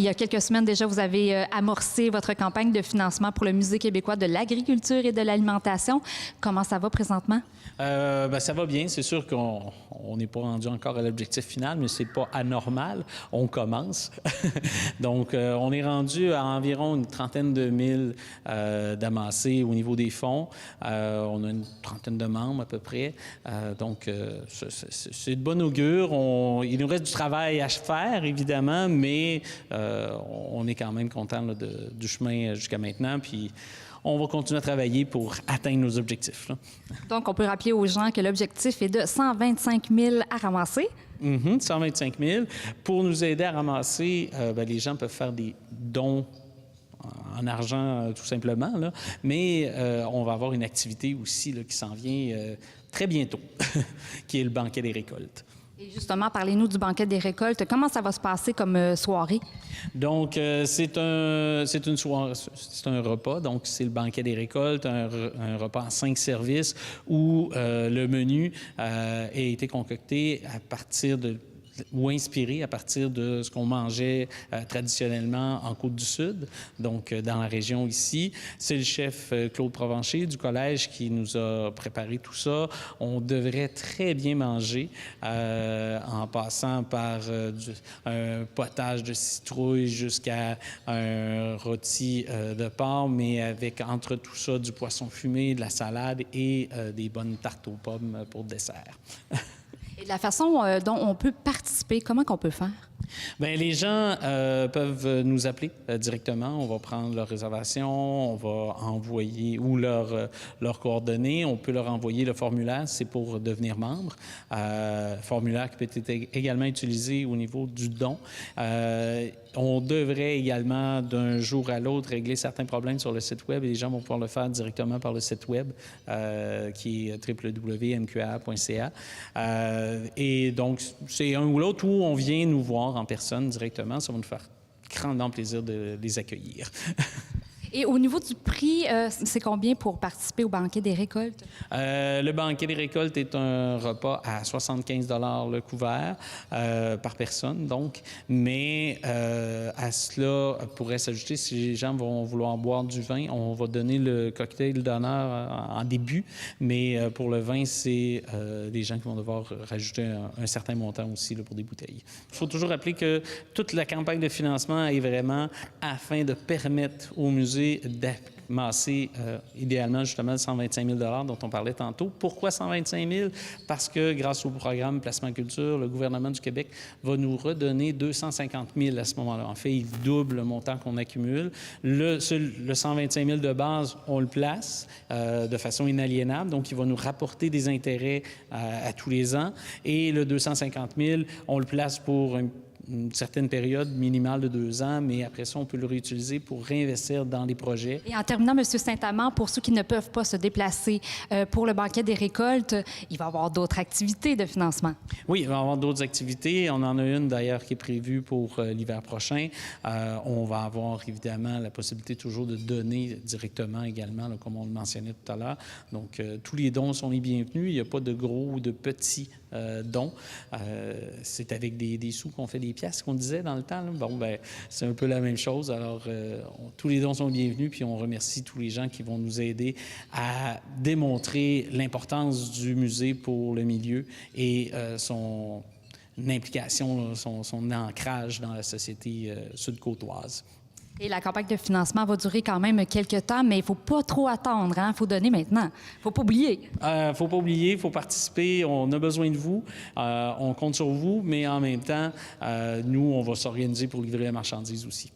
y a quelques semaines déjà, vous avez amorcé votre campagne de financement pour le Musée québécois de l'agriculture et de l'alimentation. Comment ça va présentement? Ça va bien. C'est sûr qu'on n'est pas rendu encore à l'objectif final, mais c'est pas anormal. On commence. Donc, on est rendu à environ une trentaine de mille d'amassés au niveau des fonds. On a une trentaine de membres à peu près. C'est de bon augure. Il nous reste du travail à faire, évidemment, mais on est quand même content là, du chemin jusqu'à maintenant. Puis, on va continuer à travailler pour atteindre nos objectifs. Là. Donc, on peut rappeler aux gens que l'objectif est de 125 000 à ramasser. 125 000. Pour nous aider à ramasser, les gens peuvent faire des dons en argent, tout simplement. Là. Mais on va avoir une activité aussi là, qui s'en vient très bientôt, qui est le banquet des récoltes. Et justement, parlez-nous du banquet des récoltes. Comment ça va se passer comme soirée? Donc, c'est un repas. Donc, c'est le banquet des récoltes, un repas en 5 services où le menu a été concocté à partir de ou inspiré à partir de ce qu'on mangeait traditionnellement en Côte-du-Sud, donc dans la région ici. C'est le chef Claude Provencher du collège qui nous a préparé tout ça. On devrait très bien manger en passant par un potage de citrouille jusqu'à un rôti de porc, mais avec entre tout ça du poisson fumé, de la salade et des bonnes tartes aux pommes pour dessert. Et de la façon dont on peut participer, comment qu'on peut faire? Bien, les gens peuvent nous appeler directement. On va prendre leur réservation, on va envoyer ou leurs coordonnées. On peut leur envoyer le formulaire, c'est pour devenir membre. Formulaire qui peut être également utilisé au niveau du don. On devrait également, d'un jour à l'autre, régler certains problèmes sur le site Web et les gens vont pouvoir le faire directement par le site Web qui est www.mqa.ca. Et donc, c'est un ou l'autre où on vient nous voir en personne directement. Ça va nous faire grandement plaisir de les accueillir. Et au niveau du prix, c'est combien pour participer au banquet des récoltes? Le banquet des récoltes est un repas à 75 $ le couvert par personne, donc. Mais à cela pourrait s'ajouter, si les gens vont vouloir boire du vin, on va donner le cocktail d'honneur en début. Mais pour le vin, c'est les gens qui vont devoir rajouter un certain montant aussi là, pour des bouteilles. Il faut toujours rappeler que toute la campagne de financement est vraiment afin de permettre au musée d'amasser idéalement justement 125 000 $ dont on parlait tantôt. Pourquoi 125 000? Parce que grâce au programme Placement Culture, le gouvernement du Québec va nous redonner 250 000 à ce moment-là. En fait, il double le montant qu'on accumule. Le 125 000 de base, on le place de façon inaliénable, donc il va nous rapporter des intérêts à tous les ans. Et le 250 000, on le place pour une certaine période minimale de 2 ans, mais après ça, on peut le réutiliser pour réinvestir dans les projets. Et en terminant, M. Saint-Amand, pour ceux qui ne peuvent pas se déplacer pour le banquet des récoltes, il va y avoir d'autres activités de financement. Oui, il va y avoir d'autres activités. On en a une d'ailleurs qui est prévue pour l'hiver prochain. On va avoir évidemment la possibilité toujours de donner directement également, là, comme on le mentionnait tout à l'heure. Donc, tous les dons sont les bienvenus. Il n'y a pas de gros ou de petits dons. C'est avec des sous qu'on fait des pièces qu'on disait dans le temps. Là. Bon, ben c'est un peu la même chose. Alors, tous les dons sont bienvenus, puis on remercie tous les gens qui vont nous aider à démontrer l'importance du musée pour le milieu et son implication, son ancrage dans la société sud-côtoise. Et la campagne de financement va durer quand même quelques temps, mais il ne faut pas trop attendre. Il faut donner maintenant. Il ne faut pas oublier. Il ne faut pas oublier, il faut participer. On a besoin de vous. On compte sur vous, mais en même temps, nous, on va s'organiser pour livrer la marchandise aussi.